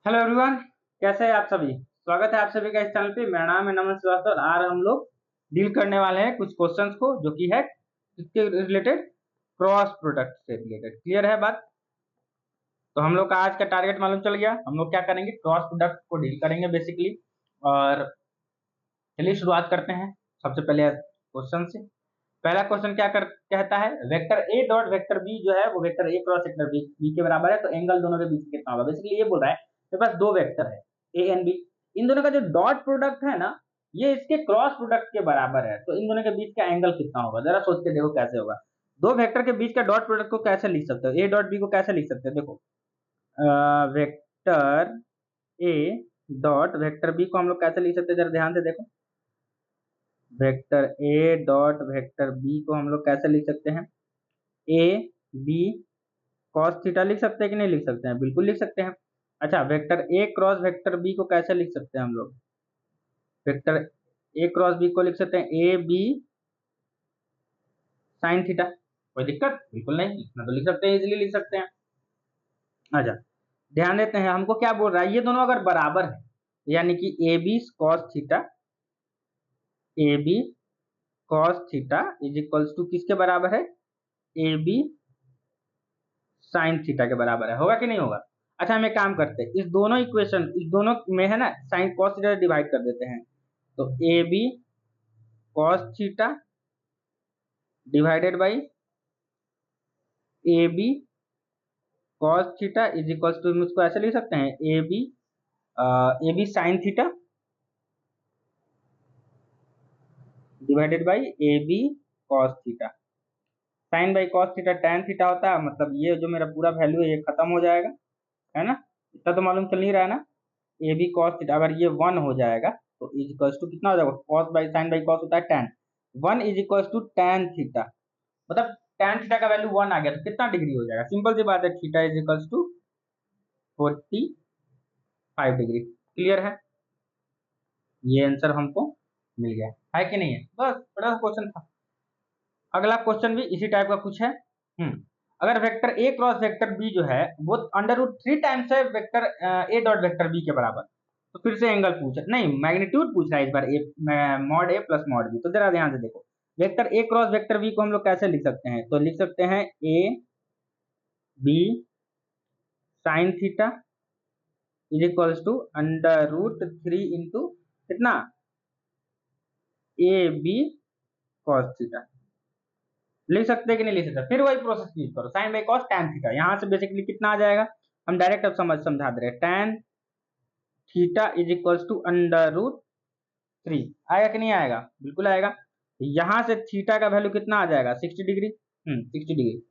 Hello everyone. कैसे हैं आप सभी। स्वागत है आप सभी का इस चैनल पे। मेरा नाम है नमन श्रीवास्तव और आज हम लोग डील करने वाले हैं कुछ क्वेश्चंस को जो कि है किसके रिलेटेड, क्रॉस प्रोडक्ट से रिलेटेड। क्लियर है बात। तो हम लोग का आज का टारगेट मालूम चल गया। हम लोग क्या करेंगे, क्रॉस प्रोडक्ट को डील करेंगे बेसिकली। और चलिए शुरुआत करते हैं सबसे पहले क्वेश्चन से। पहला क्वेश्चन क्या कहता है, vector A dot vector B जो है वो vector A cross vector B के बराबर है, तो एंगल दोनों के बीच कितना होगा। बेसिकली ये बोल रहा है मेरे पास दो वेक्टर है ए एंड बी, इन दोनों का जो डॉट प्रोडक्ट है ना ये इसके क्रॉस प्रोडक्ट के बराबर है, तो इन दोनों के बीच का एंगल कितना होगा। जरा सोच के देखो कैसे होगा। दो वेक्टर के बीच का डॉट प्रोडक्ट को कैसे लिख सकते हो, ए डॉट बी को कैसे लिख सकते हो। देखो vector A dot vector B को हम लोग कैसे लिख सकते हैं, जरा ध्यान से देखो। Vector A dot vector B को हम लोग कैसे लिख सकते हैं, ए बी कॉस थीटा लिख सकते हैं कि नहीं लिख सकते हैं, बिल्कुल लिख सकते हैं। अच्छा, vector A cross vector B को कैसे लिख सकते हैं हम लोग, वेक्टर ए क्रॉस बी को लिख सकते हैं ए बी साइन थीटा। कोई दिक्कत बिल्कुल नहीं, इतना तो लिख सकते हैं, इजीली लिख सकते हैं। अच्छा, ध्यान देते हैं हमको क्या बोल रहा है, ये दोनों अगर बराबर है यानी कि A B cos theta, A B cos theta is equals to किसके बराबर है, ए बी साइन थीटा के बराबर है, होगा कि नहीं होगा। अच्छा, हम एक काम करते हैं, इस दोनों में है ना साइन कॉस थीटा डिवाइड कर देते हैं, तो A B cos theta divided by A B cos theta is equals to, हम इसको ऐसे लिख सकते हैं A B sine theta divided by A B cos theta. Sine by cos theta tan theta होता है, मतलब ये जो मेरा पूरा वैल्यू है ये खत्म हो जाएगा, है ना। इतना तो मालूम चल नहीं रहा है ना। ए बी कॉस थीटा अगर ये 1 हो जाएगा तो इज इक्वल्स टू कितना हो जाएगा, cos by sine by cos होता है tan, 1 is equals to tan theta, मतलब टैन थीटा का वैल्यू 1 आ गया तो कितना डिग्री हो जाएगा। सिंपल सी बात है, theta is equals to 45 degree. Clear है, ये आंसर हमको मिल गया है कि नहीं है। बस बड़ा क्वेश्चन था। अगला क्वेश्चन भी इसी टाइप का कुछ है। अगर vector A cross vector B जो है वो अंडर रूट 3 टाइम्स है vector A dot vector B के बराबर, तो फिर से एंगल पूछ नहीं मैग्नीट्यूड पूछ रहा है इस बार, A mod A plus mod B. तो जरा ध्यान से देखो, vector A cross vector B को हम लोग कैसे लिख सकते हैं, तो लिख सकते हैं A B sine theta is equals to under root 3 into कितना, ए बी कॉस थीटा। लिख सकते हैं कि नहीं लिख सकते, फिर वही प्रोसेस यूज करो, sine by cos tan theta. यहां से बेसिकली कितना आ जाएगा, हम डायरेक्ट अब समझा दे रहे हैं, tan theta is equals to under root 3। आएगा कि नहीं आएगा, बिल्कुल आएगा। यहां से थीटा का वैल्यू कितना आ जाएगा, 60 डिग्री। 60 डिग्री,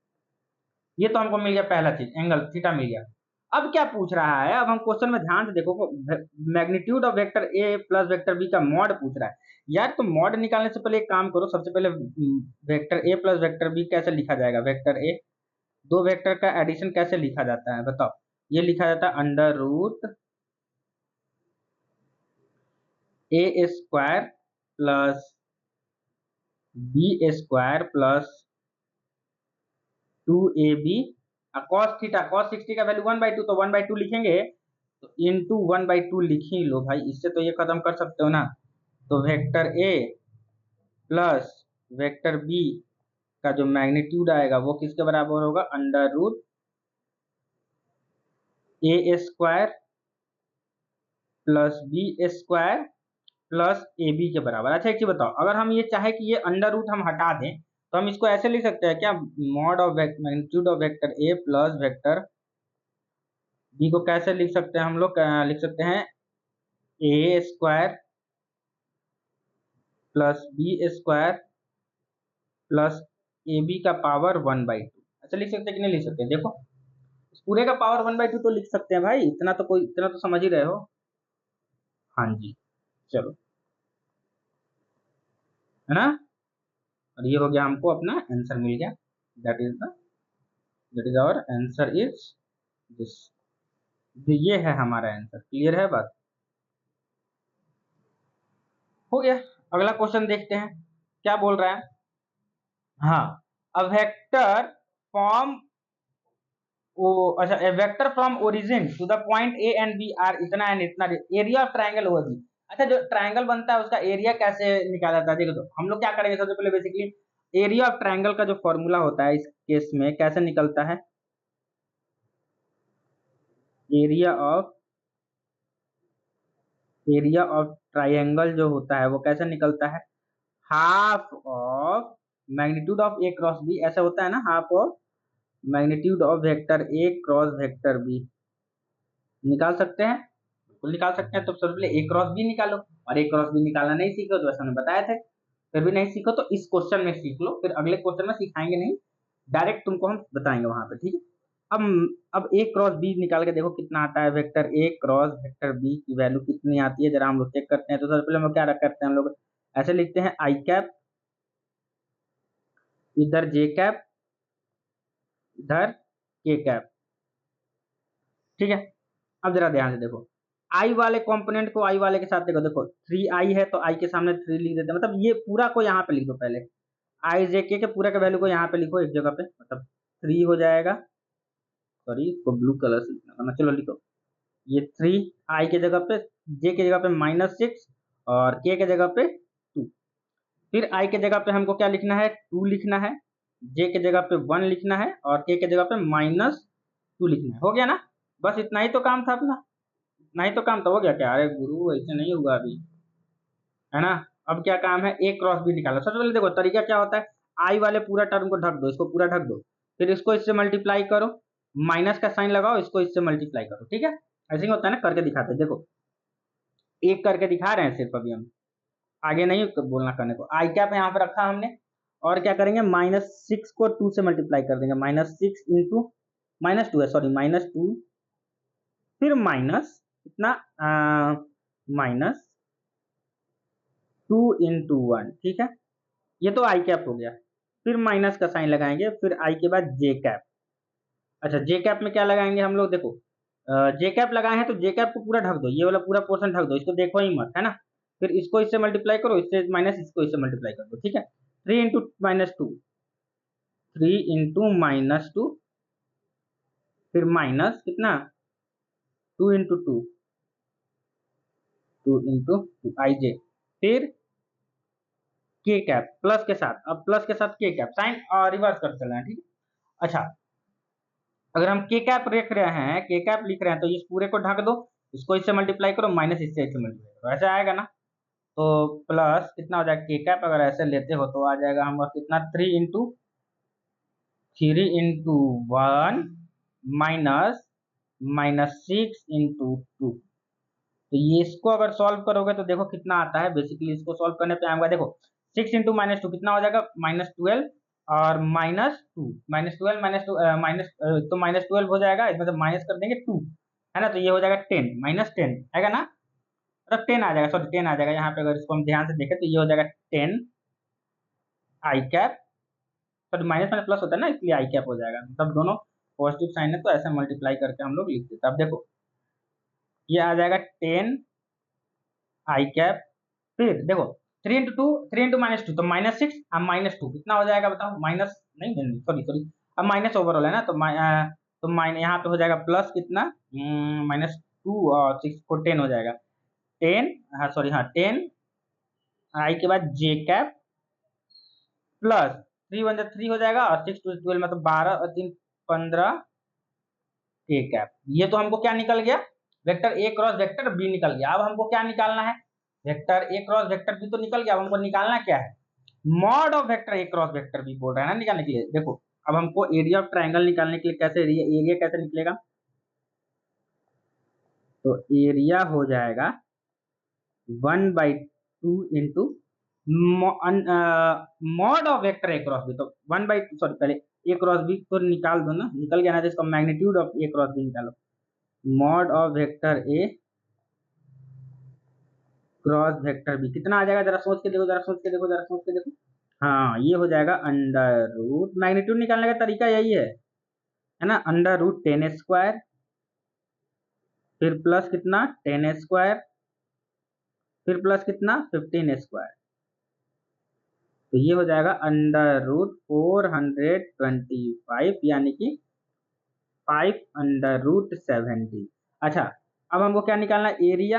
ये तो हमको मिल गया पहला चीज, एंगल थीटा मिल गया। अब क्या पूछ रहा है, अब हम क्वेश्चन में ध्यान से देखो, magnitude of vector A plus vector B का मॉड पूछ रहा है। यार तो मॉड निकालने से पहले एक काम करो, सबसे पहले vector A plus vector B कैसे लिखा जाएगा, वेक्टर ए दो वेक्टर का एडिशन कैसे लिखा जाता है बताओ। ये लिखा जाता है under root A square plus B square plus 2ab cos theta, cos 60 का वैल्यू 1/2, तो 1/2 लिखेंगे, तो इंटू 1/2 लिख ही लो भाई, इससे तो ये खत्म कर सकते हो ना। तो vector A plus vector B का जो मैग्नीट्यूड आएगा वो किसके बराबर होगा, under root A square plus B square plus A B के बराबर। अच्छा एक चीज बताओ, अगर हम ये चाहे कि ये अंडर रूट हम हटा दें तो हम इसको ऐसे लिख सकते हैं क्या, mod of magnitude of vector A plus vector B को कैसे लिख सकते हैं हम लोग, लिख सकते हैं A square plus B square plus A B का पावर 1/2। अच्छा लिख सकते हैं कि नहीं लिख सकते, देखो इस पूरे का पावर 1/2 तो लिख सकते हैं भाई, इतना तो समझ ही रहे हो। हाँ जी, चलो, है ना। और ये हो गया, हमको अपना आंसर मिल गया, that is our answer is this. ये है हमारा आंसर। क्लियर है बात, हो गया। अगला क्वेश्चन देखते हैं क्या बोल रहा है। हाँ, अ वेक्टर फॉर्म ओ अच्छा, A vector from origin to the point A and B are इतना एंड इतना, area of triangle O B. अच्छा, जो ट्रायंगल बनता है उसका एरिया कैसे निकाला जाता है, देखो तो हम लोग क्या करेंगे सबसे पहले बेसिकली एरिया ऑफ ट्रायंगल का जो फॉर्मूला होता है इस केस में कैसे निकलता है, एरिया ऑफ ट्रायंगल जो होता है वो कैसे निकलता है, half of magnitude of A cross B, ऐसा होता है ना, half of magnitude of vector A cross vector B. निकाल सकते हैं, बिल्कुल निकाल सकते हैं। तो सबसे पहले ए क्रॉस बी निकालो, और ए क्रॉस बी निकालना नहीं सीखो तो ऐसा हमने बताया थे, फिर भी नहीं सीखो तो इस क्वेश्चन में सीख लो, फिर अगले क्वेश्चन में सिखाएंगे नहीं, डायरेक्ट तुमको हम बताएंगे वहां पे, ठीक है। अब ए क्रॉस बी निकाल के देखो कितना आता है, vector A cross vector B की वैल्यू कितनी आती है जरा हम लोग चेक करते हैं। तो सबसे पहले हम क्या करते हैं, हम लोग ऐसे लिखते हैं आई कैप, इधर जे कैप, इधर के कैप, ठीक है। अब जरा ध्यान से देखो, आई वाले कंपोनेंट को आई वाले के साथ देखो, देखो 3i है तो आई के सामने 3 लिख देते हैं, मतलब ये पूरा को यहाँ पे लिख दो पहले, आई जे के पूरा के वैल्यू को यहाँ पे लिखो एक जगह पे, मतलब 3 हो जाएगा, सॉरी इसको ब्लू कलर से लिखना था, चलो लिखो ये 3 आई के जगह पे, जे के जगह पे -6 और के जगह पे 2। फिर आई के जगह पे हमको क्या लिखना है, 2 लिखना है, जे के जगह पे 1 लिखना है और के जगह पे -2 लिखना है। हो गया ना, बस इतना ही तो काम था अपना, इतना ही तो काम तो हो गया क्या, अरे गुरु ऐसे नहीं हुआ अभी, है ना। अब क्या काम है, ए क्रॉस बी निकालो। सबसे पहले देखो तरीका क्या होता है, आई वाले पूरा टर्म को ढक दो, इसको पूरा ढक दो, फिर इसको इससे मल्टीप्लाई करो, माइनस का साइन लगाओ, इसको इससे मल्टीप्लाई करो, ठीक है। ऐसे ही होता है ना, करके दिखाते हैं, देखो एक करके दिखा रहे हैं सिर्फ अभी हम, आगे नहीं बोलना करने को। आई कैप यहाँ पे रखा हमने, और क्या करेंगे, -6 को 2 से मल्टीप्लाई कर देंगे, -6 इंटू -2 है, सॉरी -2, फिर माइनस कितना, -2 इंटू 1, ठीक है। ये तो आई कैप हो गया, फिर माइनस का साइन लगाएंगे, फिर आई के बाद जे कैप। अच्छा, जे कैप में क्या लगाएंगे हम लोग, देखो जे कैप लगाए हैं तो जे कैप को पूरा ढक दो, ये वाला पूरा पोर्शन ढक दो, इसको देखो ही मत, है ना। फिर इसको इससे मल्टीप्लाई करो, इससे माइनस इसको इससे मल्टीप्लाई कर दो, ठीक है। 3 इंटू -2, 3 इंटू -2, फिर माइनस कितना, 2 इंटू 2, 2 इंटू आई जे, फिर के कैप प्लस के साथ, अब प्लस के साथ के कैप साइन रिवर्स कर चलना है, ठीक है। अच्छा, अगर हम के कैप लिख रहे हैं, के कैप लिख रहे हैं तो इस पूरे को ढक दो, इसको इससे मल्टीप्लाई करो, माइनस इससे इससे मल्टीप्लाई करो, ऐसे आएगा ना। तो प्लस कितना हो जाएगा, के कैप अगर ऐसे लेते हो तो आ जाएगा हमारा कितना, 3 इंटू 1 -6 इंटू 2। तो ये इसको अगर सॉल्व करोगे तो देखो कितना आता है, बेसिकली इसको सॉल्व करने पे आएगा, देखो 6 इंटू -2 कितना हो जाएगा, -12 और -2, -12 -2 माइनस, तो -12 हो जाएगा, इसमें से माइनस कर देंगे 2, है ना, तो ये हो जाएगा 10, -10 आएगा ना, मतलब 10 आ जाएगा, सॉरी 10 आ जाएगा यहाँ पे, अगर इसको हम ध्यान से देखें तो ये हो जाएगा 10 I cap, sorry minus minus plus होता है ना, इसलिए आई कैप हो जाएगा, मतलब दोनों पॉजिटिव साइन है तो ऐसे मल्टीप्लाई करके हम लोग लिख देते हैं। अब देखो ये आ जाएगा 10 आई कैप, फिर देखो 3 इंटू 2, 3 इंटू -2 तो -6 अब -2 कितना हो जाएगा बताओ, माइनस नहीं नहीं सॉरी सॉरी, अब माइनस ओवरऑल है ना, तो तो माइनस यहाँ पे हो जाएगा प्लस कितना, -2 और 6 को 10 हो जाएगा, 10, हाँ सॉरी हाँ 10 आई के बाद जे कैप प्लस 3 1 3 हो जाएगा और 6 2 12, मतलब 12 और 3 15 के कैप। ये तो हमको क्या निकल गया, vector A cross vector B निकल गया। अब हमको क्या निकालना है, vector A cross vector B तो निकल गया, अब हमको निकालना क्या है, mod of vector A cross vector B बोल रहा है ना निकालने के लिए। देखो अब हमको एरिया ऑफ ट्रायंगल निकालने के लिए कैसे, एरिया कैसे निकलेगा, तो एरिया हो जाएगा 1/2 into mod of vector A cross B, तो 1/2, सॉरी पहले ए क्रॉस बी तो निकाल दो ना, निकल गया ना, तो इसका magnitude of A cross B निकालो, mod of vector A cross vector B कितना आ जाएगा, जरा सोच के देखो, जरा सोच के देखो, जरा सोच के देखो, हाँ ये हो जाएगा अंडर रूट, मैग्नीट्यूड निकालने का तरीका यही है ना, अंडर रूट 10 स्क्वायर, फिर प्लस कितना 10 स्क्वायर, फिर प्लस कितना 15 स्क्वायर, तो ये हो जाएगा अंडर रूट 425, यानी कि 5/√70। अच्छा, अब हमको क्या निकालना है, एरिया।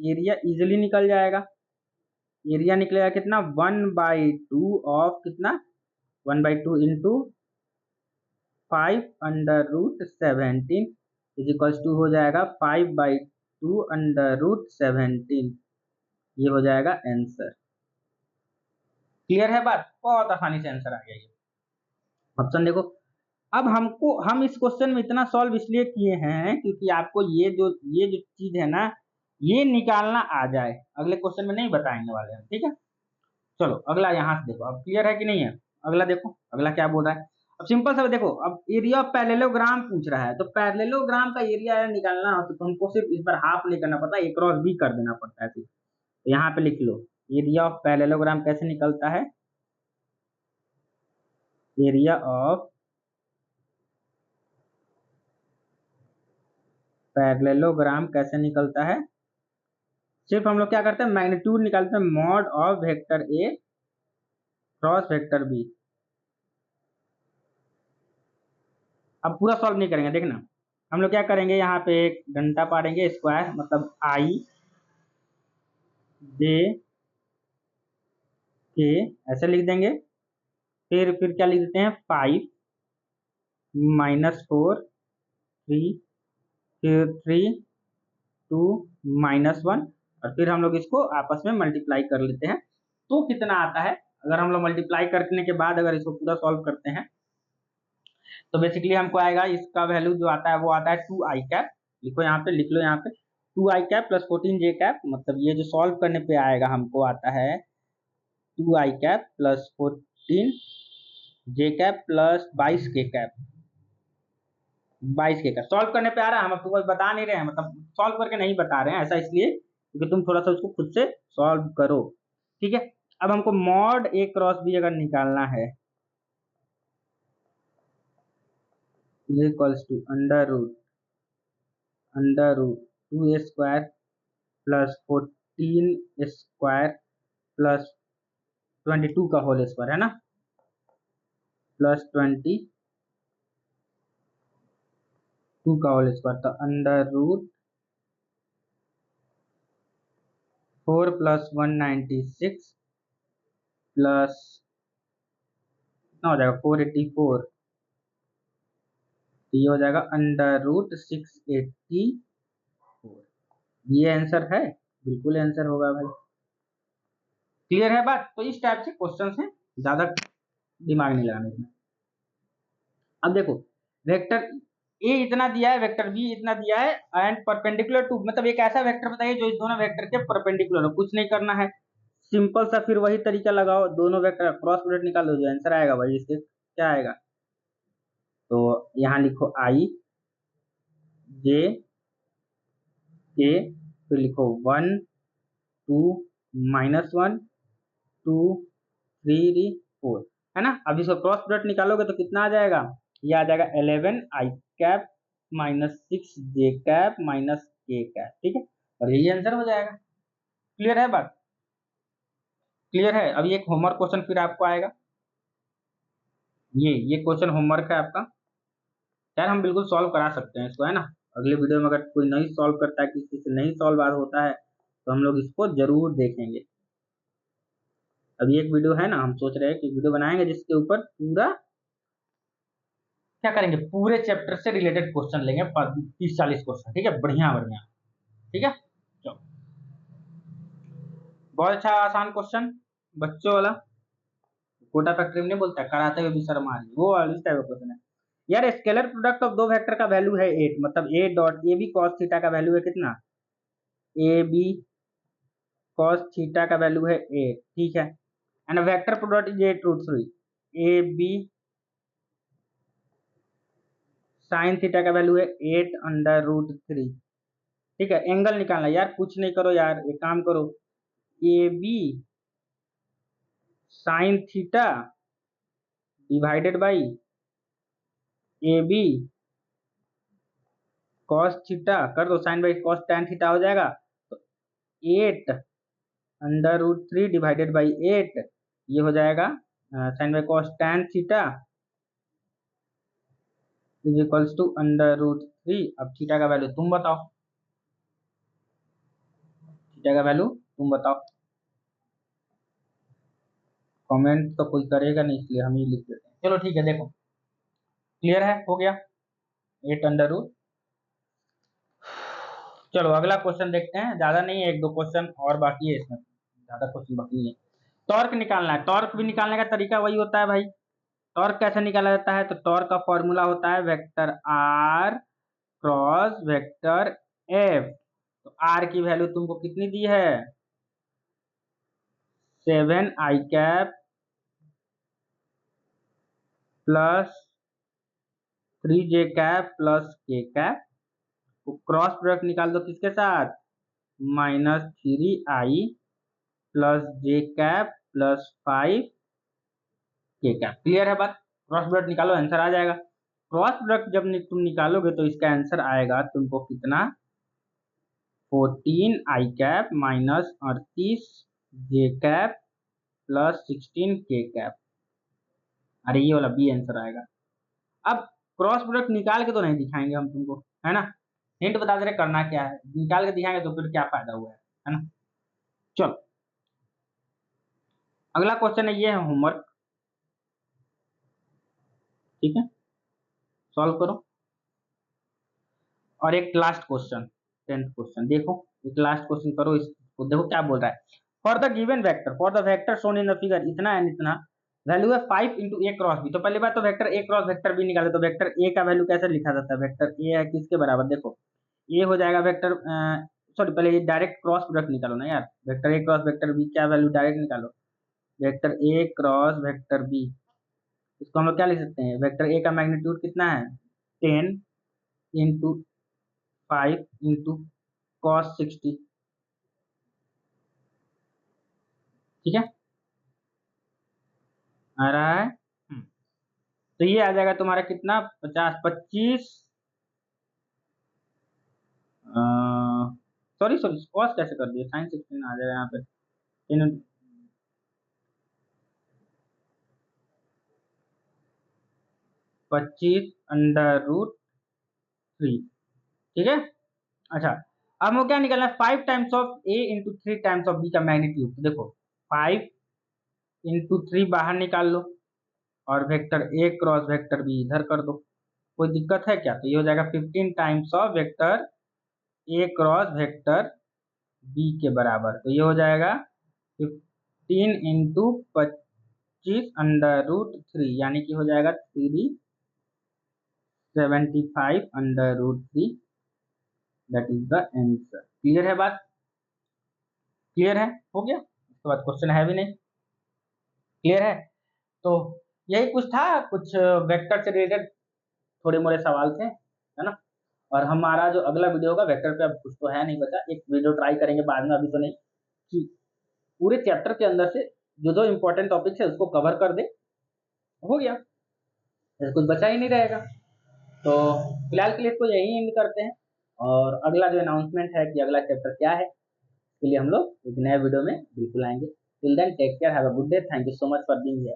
एरिया इजिली निकल जाएगा। एरिया निकलेगा कितना, 1/2 ऑफ कितना, 1/2 इंटू 5/√17 इज इक्वल्स टू हो जाएगा 5/2/17। ये हो जाएगा आंसर। क्लियर है बात, बहुत आसानी से आंसर आ गया ये। ऑप्शन देखो। अब हम इस क्वेश्चन में इतना सॉल्व इसलिए किए हैं क्योंकि आपको ये जो चीज है ना, ये निकालना आ जाए। अगले क्वेश्चन में नहीं बताएंगे वाले हैं, ठीक है। चलो अगला यहाँ से देखो, अब क्लियर है कि नहीं है। अगला देखो, अगला क्या बोल रहा है। अब सिंपल सा देखो, अब एरिया ऑफ पैरेललोग्राम पूछ रहा है, तो पैरेललोग्राम का एरिया निकालना हो तो हमको सिर्फ इस बार हाफ नहीं करना पड़ता, एक क्रॉस भी कर देना पड़ता है। सिर्फ तो यहाँ पे लिख लो, एरिया ऑफ पैरेललोग्राम कैसे निकलता है। एरिया ऑफ पैरेललोग्राम कैसे निकलता है, सिर्फ हम लोग क्या करते हैं, मैग्नीट्यूड निकालते हैं, mod of vector A cross vector B. अब पूरा सॉल्व नहीं करेंगे, देखना हम लोग क्या करेंगे, यहाँ पे एक घंटा पाड़ेंगे, स्क्वायर मतलब आई जे के ऐसे लिख देंगे। फिर क्या लिख देते हैं, 5 -4 3 फिर 3 2 -1, और फिर हम लोग इसको आपस में मल्टीप्लाई कर लेते हैं। तो कितना आता है, अगर हम लोग मल्टीप्लाई करने के बाद अगर इसको पूरा सॉल्व करते हैं तो बेसिकली हमको आएगा, इसका वैल्यू जो आता है वो आता है 2i कैप। लिखो यहाँ पे, लिख लो यहाँ पे 2i cap plus 14j cap, मतलब ये जो सॉल्व करने पे आएगा हमको आता है 2i cap plus 14j cap plus 22k cap. 22k cap solve करने पे आ रहा है, हम अब तुमको बता नहीं रहे हैं, मतलब सॉल्व करके नहीं बता रहे हैं, ऐसा इसलिए क्योंकि तुम थोड़ा सा उसको खुद से सॉल्व करो, ठीक है। अब हमको मॉड ए क्रॉस बी अगर निकालना है, equals to under root 2a square plus 14 square plus 22 का होल स्क्वायर, है ना, प्लस 22 का होल स्क्वायर। तो अंडर रूट 4 प्लस 196 प्लस कितना हो जाएगा 484, ये हो जाएगा अंडर रूट 684। ये आंसर है, बिल्कुल आंसर होगा भाई। क्लियर है बात। तो इस टाइप से क्वेश्चन है, ज्यादा दिमाग नहीं लगाना इसमें। अब देखो, वेक्टर ए इतना दिया है, वेक्टर बी इतना दिया है, एंड परपेंडिकुलर टू, मतलब एक ऐसा वेक्टर बताइए जो इस दोनों वेक्टर के परपेंडिकुलर हो। कुछ नहीं करना है, सिंपल सा फिर वही तरीका लगाओ, दोनों वेक्टर क्रॉस प्रोडक्ट निकाल दो, जो आंसर आएगा वही इसके क्या आएगा। तो यहाँ लिखो आई जे के, फिर लिखो 1 2 -1 2 3 4, है ना। अब इसको क्रॉस प्रोडक्ट निकालोगे तो कितना आ जाएगा, ये आ जाएगा 11i cap -6j cap -k cap, ठीक है, और यही आंसर हो जाएगा। क्लियर है बात, क्लियर है। अभी एक होमवर्क क्वेश्चन फिर आपको आएगा, ये क्वेश्चन होमवर्क है आपका। यार हम बिल्कुल सॉल्व करा सकते हैं इसको, है ना। अगले वीडियो में अगर कोई नहीं सॉल्व करता है, किसी से नहीं सॉल्व होता है, तो हम लोग इसको जरूर देखेंगे। अभी एक वीडियो है ना, हम सोच रहे हैं कि वीडियो बनाएंगे जिसके ऊपर पूरा क्या करेंगे, पूरे चैप्टर से रिलेटेड क्वेश्चन लेंगे, 30-40 क्वेश्चन, ठीक है, बढ़िया बढ़िया, ठीक है। चलो, बहुत अच्छा आसान क्वेश्चन, बच्चों वाला, कोटा फैक्ट्री में नहीं बोलता कराते हुए भी शर्म आ रही, वो वाली टाइप का क्वेश्चन है। यार स्केलर प्रोडक्ट ऑफ दो वेक्टर का वैल्यू है 8, मतलब A dot A B cos theta का वैल्यू है कितना, ए बी कॉस थीटा का वैल्यू है 8, ठीक है। And vector product is 8 root 3, A B sine theta का वैल्यू है 8/√3, ठीक है। एंगल निकालना, यार कुछ नहीं करो यार, एक काम करो, A B sine theta divided by A B cos theta कर दो, sine by cos tan theta हो जाएगा। तो 8/√3 डिवाइडेड बाई 8, ये हो जाएगा sine by cos tan theta is equals to √3। अब थीटा का वैल्यू तुम बताओ, थीटा का वैल्यू तुम बताओ। कमेंट तो कोई करेगा नहीं, इसलिए हम ही लिख देते हैं। चलो ठीक है, देखो क्लियर है, हो गया 8 √। चलो अगला क्वेश्चन देखते हैं, ज्यादा नहीं है, एक दो क्वेश्चन और बाकी है, इसमें ज्यादा क्वेश्चन बाकी नहीं है। टॉर्क निकालना है, टॉर्क भी निकालने का तरीका वही होता है भाई। टॉर्क कैसे निकाला जाता है, तो टॉर्क का फॉर्मूला होता है vector R cross vector F. तो आर की वैल्यू तुमको कितनी दी है, 7i plus 3j plus k। तो क्रॉस प्रोडक्ट निकाल दो किसके साथ, -3i plus j plus 5k। Clear है बात। क्रॉस प्रोडक्ट निकालो, आंसर आ जाएगा। क्रॉस प्रोडक्ट जब तुम निकालोगे तो इसका आंसर आएगा तुमको कितना, 14i minus 38j plus 16k। अरे ये वाला बी आंसर आएगा। अब क्रॉस प्रोडक्ट निकाल के तो नहीं दिखाएंगे हम तुमको, है ना, हिंट बता दे रहे करना क्या है, निकाल के दिखाएंगे तो फिर क्या फायदा हुआ है ना। चलो अगला क्वेश्चन है, ये है होमवर्क, ठीक है, सॉल्व करो। और एक लास्ट क्वेश्चन, 10th क्वेश्चन देखो, एक लास्ट क्वेश्चन करो, इसको देखो क्या बोल रहा है। For the given vector, for the vector shown in the figure इतना एंड इतना, वैल्यू है 5 इंटू ए क्रॉस बी। तो पहली बात तो vector A cross vector B निकाले, तो वेक्टर ए का वैल्यू कैसे लिखा जाता है, वेक्टर ए है किसके बराबर, देखो ए हो जाएगा वेक्टर, सॉरी पहले ये डायरेक्ट क्रॉस प्रोडक्ट निकालो ना यार, vector A cross vector B क्या वैल्यू डायरेक्ट निकालो, vector A cross vector B, इसको हम लोग क्या लिख सकते हैं, वेक्टर ए का मैग्नीट्यूड कितना है, 10 इंटू 5 इंटू कॉस 60, ठीक है, आ रहा है। तो ये आ जाएगा तुम्हारा कितना, 25, सॉरी सॉरी कॉस कैसे कर दिया, साइन 16 आ जाएगा यहाँ पे, 25√3, ठीक है। अच्छा अब हमको क्या निकालना है, 5 times of A into 3 times of B का मैग्नीट्यूड। तो देखो 5 इंटू 3 बाहर निकाल लो, और vector A cross vector B इधर कर दो, कोई दिक्कत है क्या, तो ये हो जाएगा 15 times of vector A cross vector B के बराबर। तो ये हो जाएगा 15 इंटू 25√3, यानी कि हो जाएगा 375√3, that is the answer. Clear है बात, क्लियर है, हो गया, इसके बाद क्वेश्चन है भी नहीं, क्लियर है। तो यही कुछ था, कुछ वेक्टर से रिलेटेड थोड़े मोड़े सवाल थे, है ना। और हमारा जो अगला वीडियो होगा वेक्टर पे, अब कुछ तो है नहीं बचा, एक वीडियो ट्राई करेंगे बाद में, अभी तो नहीं, कि पूरे चैप्टर के अंदर से जो जो इंपॉर्टेंट टॉपिक्स है उसको कवर कर दे, हो गया, ऐसा कुछ बचा ही नहीं रहेगा। तो फिलहाल के लिए इसको यही एंड करते हैं, और अगला जो अनाउंसमेंट है कि अगला चैप्टर क्या है, इसके लिए हम लोग एक नए वीडियो में बिल्कुल आएंगे। Till then take care, have a good day, thank you so much for being here.